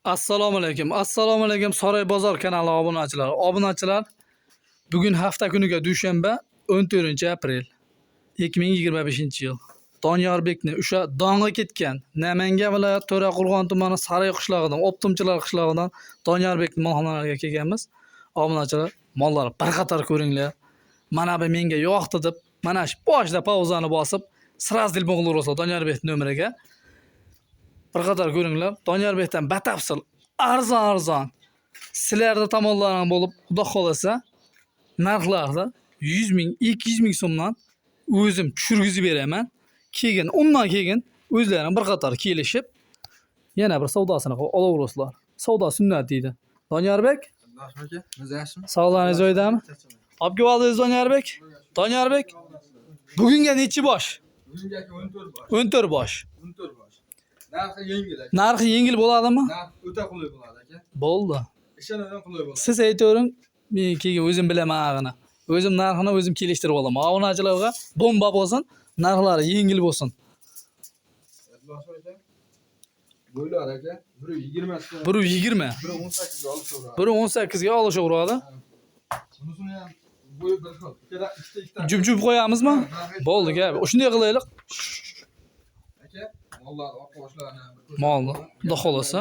Assalomu alaykum. Assalomu alaykum Saroy bozor kanali obunachilar. Obunachilar, bugun hafta kuniga dushanba 14-aprel 2025-yil. Donyorbekni o'sha dong'i ketgan Namangan viloyat To'raqo'rg'on tumani Saroy qishlog'idan, Optimchilar qishlog'idan Donyorbekning molxonalariga kelganmiz. Obunachilar, mollar bir qator ko'ringlar. Mana bu menga yo'qdi deb, mana shu boshda pauzani bosib, sraz telefon qilaversa Donyorbekning nomeriga. Bir qator ko'ringlar. Donyorbekdan batafsil arzon sizlarda tomonlaring bo'lib, xudo xolasa narxlarda 100 ming, 200 ming so'mdan o'zim tushirgizib beraman. Keyin undan keyin o'zlaring bir qator kelishib yana bir savdosini qilib olaverasizlar. Savdo sunnat deydi. Donyorbek, Aka, siz yaxshimi? sog'lig'ingiz joyidami? Olib keldingiz Donyorbek? Donyorbek, bugunga nechi bosh? Bugungi aka 14 bosh. 14 bosh. 14 bosh. Narxi yengil aka. Narxi yengil bo'ladimi? Narx o'ta qulay bo'ladi aka. Bo'ldi. Ishonarli qulay bo'ladi. Siz aytavering, men keyin o'zim bilaman ag'ini. O'zim narxini o'zim kelishtirib olaman. Obunachilarga bomba bo'lsin, narxlari yengil bo'lsin. Bosh aka. Bo'ylar aka 120 ta. 120. 118 ga olishaveradi. 118 ga olishaveradi. Bunisini ham bo'yi bir xil. Ikkita. Jub qo'yamizmi? Bo'ldi gap. Shunday qilaylik. Aka, mollar oq boshlarni Molni, xudo xolasa.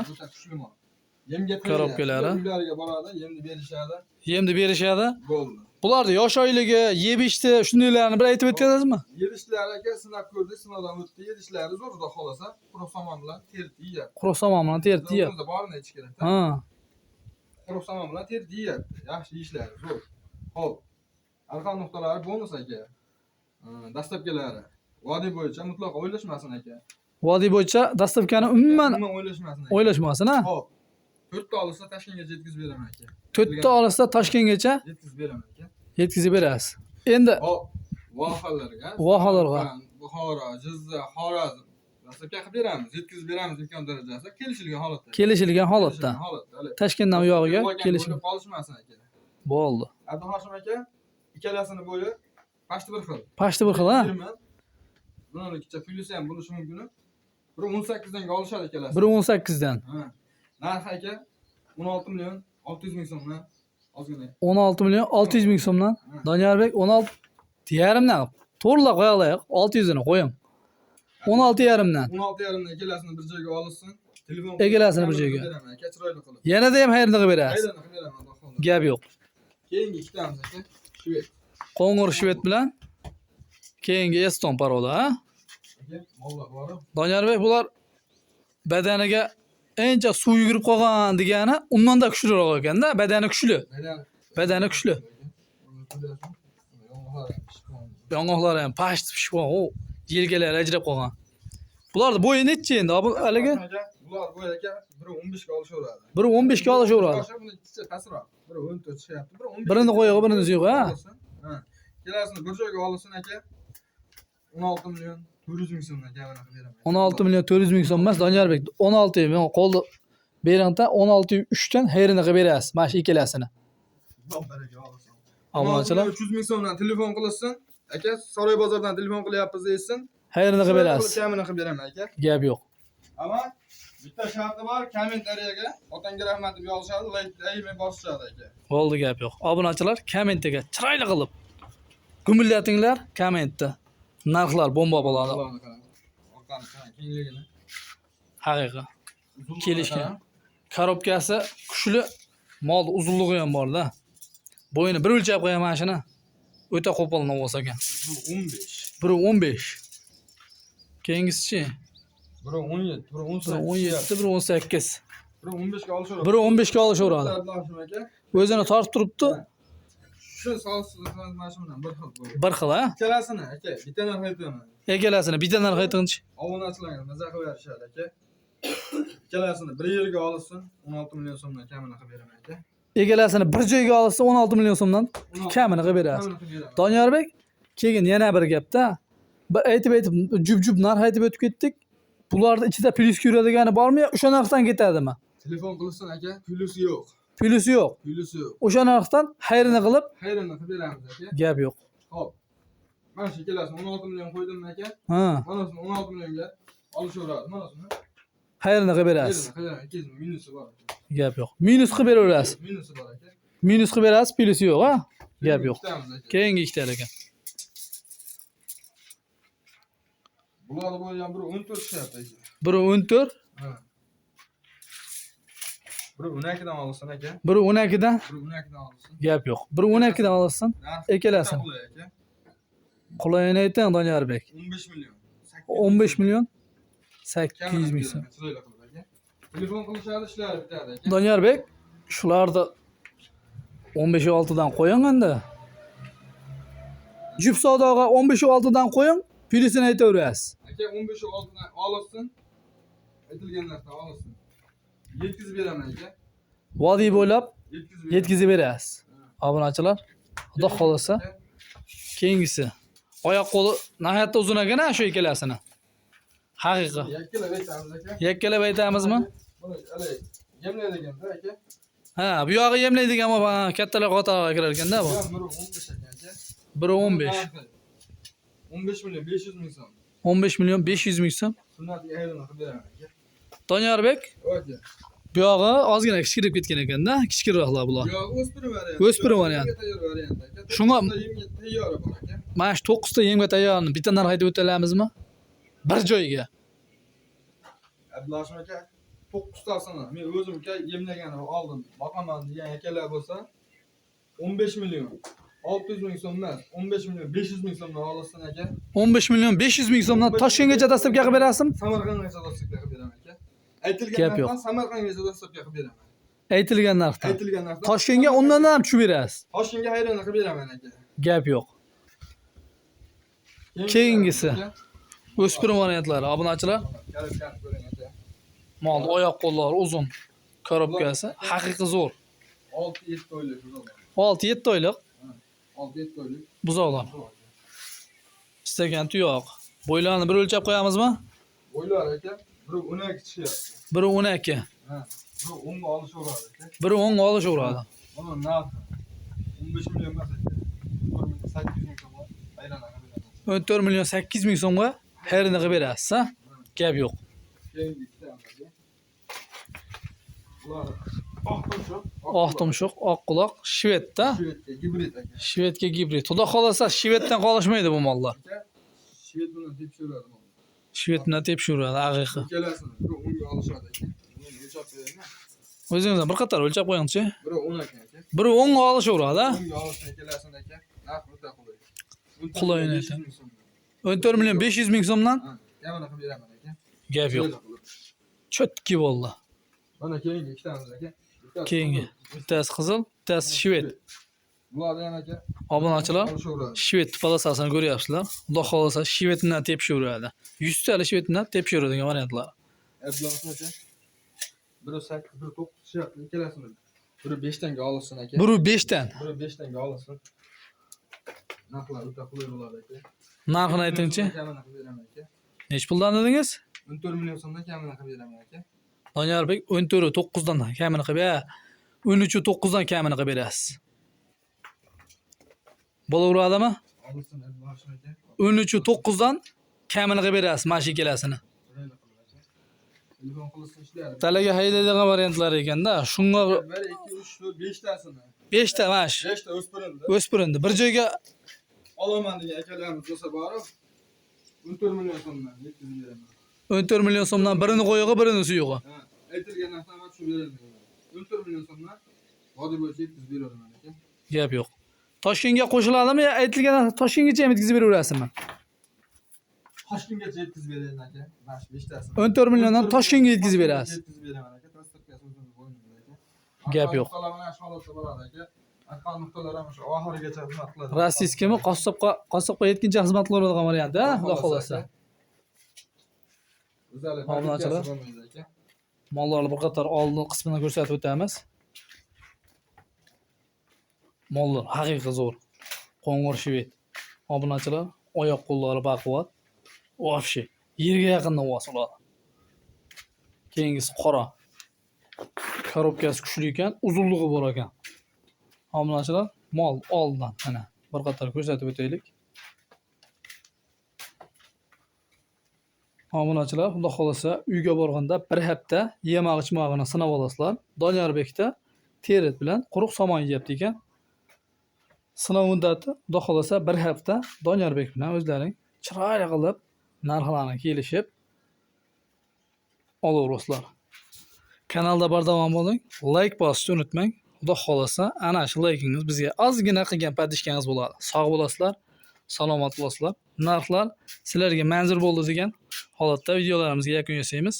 Yemga Korobkalari. uylariga boradi, yemni berishadi. Yemni berishadi. Bo'ldi. Bularni yosh oyligi, yeb ichdi, shundaylarni bir aytib o'tkazasizmi? Yedishlari aka sinab ko'rdik, sinovdan o'tdi. Yedishlari zo'r xudo xolasa, quruq somon bilan terib yeyapti. Quruq somon bilan terib yeyapti. O'zida borini aytish kerak. Ha. Quruq somon bilan terib yeyapti. Yaxshi yeyishlari zo'r. Xo'p. Arqon nuqtalari bonus aka. Dastlabkilari. Vodiy bo'yicha mutlaqo o'ylashmasin aka. Vodiy bo'yicha dastavkani umuman o'ylashmasin aka. o'ylashmasin, ha? Xo'p. 4 ta olsa Toshkentgacha yetkazib beraman aka. 4 ta olsa Toshkentgacha Yetkazib beraman aka. yetkazib berasiz. Endi Hop. Vohalarga. Vohalarga. Buxoro, Jizzax, Xorazm. Dastlabki qilib beramiz, yetkazib beramiz imkon darajasida kelishilgan holatda. kelishilgan holatda. Toshkentdan u yog'iga kelishgan. Qolishmasin aka. Bo'ldi. Abduhoshim aka, ikkalasini bo'yi pashti bir xil. Pashti bir xil, ha? Bularnikicha plyusi ham bo'lishi mumkin. 118 dan olishadi ikkalasi. 118 dan. Ha. Narxi aka 16 million 600 ming so'mdan ozgina. 16 million 600 ming so'mdan. Donyorbek 16 yarimdan to'g'rilab qo'yaylik. 600 ni qo'ying. 16 yarimdan. 16 yarimdan ikkalasini bir joyga olsin. Telefon Ikkalasini bir joyga. Aka chiroyli qilib. Yanada ham xayrni qilib berasiz. Aylanib beraman, xudo xohlasa. Gap yo'q. Keyingi ikkitamiz aka shved. Qo'ng'ir shved bilan keyingi Eston parola, ha? Aka, mollar bor. Donyorbek, bular badaniga ancha suv yugurib qolgan degani, undan-da kuchliroq ekanda, badani kuchli. Badani kuchli. Yong'oqlari ham past pishib qolgan, yelkalari ajrab qolgan. Bularning bo'yi necha endi? Haligi Bular bo'yi aka 1.15 ga olishaveradi. 1.15 ga olishaveradi. Buni kichik pastroq. 1.14 chiqyapti. 1.15. Birini qo'yib, birini yo'q, ha? Ha. Kelasini bir joyga olsin aka. 16 million 400 ming so'mdan kamini qilib beraman. 16 million 400 ming so'm emas, Donyorbek. 16 men qo'lda beringda 16.3 dan xayrini qilib berasiz. Mana shu ikkalasini. Baraka olsin. Obunachilar 300 ming so'mdan telefon qilsin. Aka, Saroy bozordan telefon qilyapmiz deysin. xayrini qilib berasiz. Kamini qilib beraman aka. Gap yo'q. Ammo bitta sharti bor, kommentariyaga otangga rahmat deb yozishadi, like bosishadi aka. Bo'ldi, gap yo'q. Obunachilar kommentiga chiroyli qilib gumillatinglar kommentda. Narxlar bomba bo'ladi. Orqani kengligini. Haqiqat. Kelishgan. Korobkasi kuchli, mol uzunligi ham bor-da. Bo'yini bir o'lchab qo'yaman shuni. O'ta qo'polni bo'lsa ekan. 15. 1.15. Keyingisi-chi? 1.17, 1.17, 1.18. 1.15 ga olishaveradi. 1.15 ga olishaveradi. Aka. O'zini tortib turibdi. Shu solsiz mana bilan bir xil bo'ladi. Bir xil, ha? Ikkalasini aka, bitta narx aytaman. Ikkalasini bitta narx aytingchi. Obunachilarga maza qilib berishadi aka. Ikkalasini bir yerga olsin, 16 million so'mdan kamini qilib beraman aka. Egalasini bir joyga olsa 16 million so'mdan kamini qilib berasiz. Donyorbek, keyin yana bir gapda aytib jub narx aytib o'tib ketdik. Bularda ichida plyus yuradigani bormi yo o'sha narxdan ketadimi? Telefon qilsin aka, plyusi yo'q. Plyusi yo'q. Plyusi yo'q. O'sha narxdan xayrini qilib beramiz aka. gap yo'q. Xo'p. Mana shu ikkalasini 16 million qo'ydim aka. Ha. Manasini 16 millionga olishaveradi. Manasini Hayrini qilib berasiz. Hayır, 200 ming minusi bor. Gap yo'q. Minus qilib beraverasiz. Minusi bor aka. Minus qilib berasiz, plusi yo'q, ha? Gap yo'q. Ikkitamiz aka. Keyingi ikkita ekan. Bularni bo'lgan biri 14 tushyapti aka. Biri 14, Ha. Biri 12 dan olsin aka. biri 12 dan. Biri 12 dan olsin. Gap yo'q. Biri 12 dan olsin. Ikkalasini. Qulay aka. Qulayini ayting Donyorbek. 15 million. 15 million 800 Kamera ming beraman, so'm. chiroyli qilib aka. Telefon qilishadi, ishlari bitadi aka. Donyorbek, shularni 15.6 dan qo'ying endi. Jup savdoga 15.6 dan qo'ying, plyusini aytaverasiz. Aka 15 oldidan olsin. Aytilgan narsa olsin. 700 beraman aka. Vodiy bo'ylab 700 beraman. yetkazib berasiz. Obunachilar, xudo xolasa keyingisi. Oyoq qo'li nihoyatda uzun ekan-a shu ikkalasini. Haqiqiy. Yakkalab aytamiz aka. Yakkalab aytamizmi? Buni alay yemlaydiganda aka. Ha, bu yog'i yemlaydigan ama kattalar qatoriga kirar ekanda bu. Bu biri 15 aka. Biri 15. 15 million 500 ming so'm. 15 million 500 ming so'm. Sunnatga aylanib qilib beraman aka. Donyorbek, Aka. bu yog'i ozgina kichkirib ketgan ekanda, kichikroqlar bular. Yo, o'spirim variant. O'spirim variant. Tayyor variant aka. Shunga- yemga tayyori bor aka. Mana shu 9 ta yemga tayyorni bitta narx aytib o'talamizmi? Bir joyga. Abdullash aka 9 tasini men o'zim yemlagan oldim. Boqaman degan akalar bo'lsa 15 million 600 ming so'm emas, 15 million 500 ming so'mdan olsin aka. 15 million 500 ming so'mdan Toshkentgacha dastlabki qilib berasizmi? Samarqandgacha dastlabki qilib beraman aka. Aytilgan Gap yo'q. narxdan Samarqandgacha dastlabki qilib beraman. Aytilgan narxdan. Aytilgan narxdan Toshkentga undan ham tushib berasiz. Toshkentga hayron qilib beraman aka. Gap yo'q. Keyingisi. O'spirim variantlari, obunachilar. Kalibkan ko'ring aka. Mol oyoq qo'llari uzun. Korobkasi haqiqiy zo'r. 6-7 oylik buzoqlar. 6-7 oylik 6-7 oylik. buzoqlar. Istagan tuyoq. Bo'ylarni bir o'lchab qo'yamizmi? Bo'ylar aka, biri 12 tushyapti. Biri 12, Ha, biri 10 ga olishaveradi aka. biri 10 ga olishaveradi. Buni narxi 15 million emas aka. 800 ming so'm aylana qilib 14 million 800 ming so'mga hayrini qilib berasiz, ha? Gap yo'q. Keyingi ikkita aka. Bular oq tumshuq, Oq tumshuq, oq quloq, shvedda. Shvedga gibrid aka. Shvedga gibrid. Xudo xolasa shveddan qolishmaydi bu mollar. Aka, Shved bilan tekshiradi. Shvedni tepshiradi haqiqiy. Ikkalasini biri 10 ga olishadi aka. Men o'lchab beraymi? O'zingizdan bir qator o'lchab qo'ying-chi. Biri 10 aka. Biri 10 ga olishaveradi, ha? 10 ga olishni ikkalasini aka. Narx o'ta qulay. Qulayini ayting. 14 million 500 ming so'mdan Ha, yamana qilib beraman aka. gap yo'q. Chotki bo'ldi. Mana keyingi ikkitamiz aka. Keyingi bittasi qizil, bittasi shved. Bularni ham aka. Obunachilar, Olishaveradi. shved polasasini ko'ryapsizlar. Xudo xolasa shveddan tepshaveradi. 100 tali shveddan tepshiradigan variantlar. Abdullash aka. Biri 8, biri 9 tushyapti ikkalasini. Biri 5 tanga olsin aka. Biri 5 dan. Biri 5 tanga olsin. Narxlar o'ta qulay bo'ladi aka. Narxini aytingchi. Kamini qilib beraman aka. Nech puldan dedingiz? 14 million so'mdan kamini qilib beraman aka. Donyorbek 14 9 dan kamini qilib, 13 9 dan kamini qilib berasiz. Bo'laveradimi? Olsin Abdullash aka. 13 9 dan kamini qilib berasiz mana shu ikkalasini. Chiroyli qilib aka. Telefon qilsin ishlaydi. Talaga haydaydigan variantlar ekanda, shunga 1 2 3 4 5 tasini. 5 ta mana shu 5 ta o'spirinda. o'spirinni bir joyga Olaman degan akalarimiz bo'lsa borib 14 million so'mdan yetkazib beraman. 14 million so'mdan birini qo'yig'i, birini suyug'i. Ha, aytilgan narxdan ham shu berilmaydi. 14 million so'mdan vodiy bo'yicha yetkazib beraman aka. Gap yo'q. Toshkentga qo'shiladimi yo aytilgan Toshkentgacha ham yetkazib beraverasizmi? Toshkentgacha yetkazib beraman aka. Mana shu 5 tasini. 14 milliondan Toshkentga yetkazib berasiz. Yetkazib beraman aka. Transportkasi o'zimiz bo'ynimizda aka. Gap yo'q. Nuqtalar mana shu holatda bo'ladi aka. Aqal nuqtalar ham shu oxirigacha xizmat qiladi. Rossiyskimi qassobga yetguncha xizmat qiladigan variant, ha? Xudo xolasa. O'zali Obunachilar. bo'lmaydi aka. Mollarni bir qator oldin qismini ko'rsatib o'tamiz. Mollar haqiqiy zo'r. Qo'ng'ir shved. Obunachilar, oyoq qo'llari baquvvat. Vobshe, yerga yaqindan vosiladi. Keyingisi qora. Korobkasi kuchli ekan, uzunligi bor ekan. Obunachilar, mol oldidan mana bir qator ko'rsatib o'taylik. Obunachilar, xudo xolasa uyga borganda bir hafta yemoq ichmog'ini sinab olasizlar. Donyorbekda teret bilan quruq somon yeyapti ekan. Sinov muddati xudo xolasa bir hafta Donyorbek bilan o'zlaring chiroyli qilib narxlarni kelishib olaverasizlar. Kanalda bardavom bo'ling, like bosishni unutmang. Xudo xolasa ana shu laykingiz bizga ozgina qilgan podishkangiz bo'ladi. Sog' bo'lasizlar, salomat bo'lasizlar. Narxlar sizlarga manzur bo'ldi degan holatda videolarimizga yakun yasaymiz.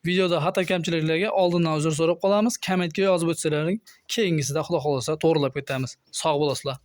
Videoda xato kamchiliklarga oldindan uzr so'rab qolamiz. Kommentga yozib o'tsalaring, keyingisida xudo xolasa to'g'rilab ketamiz. Sog' bo'lasizlar.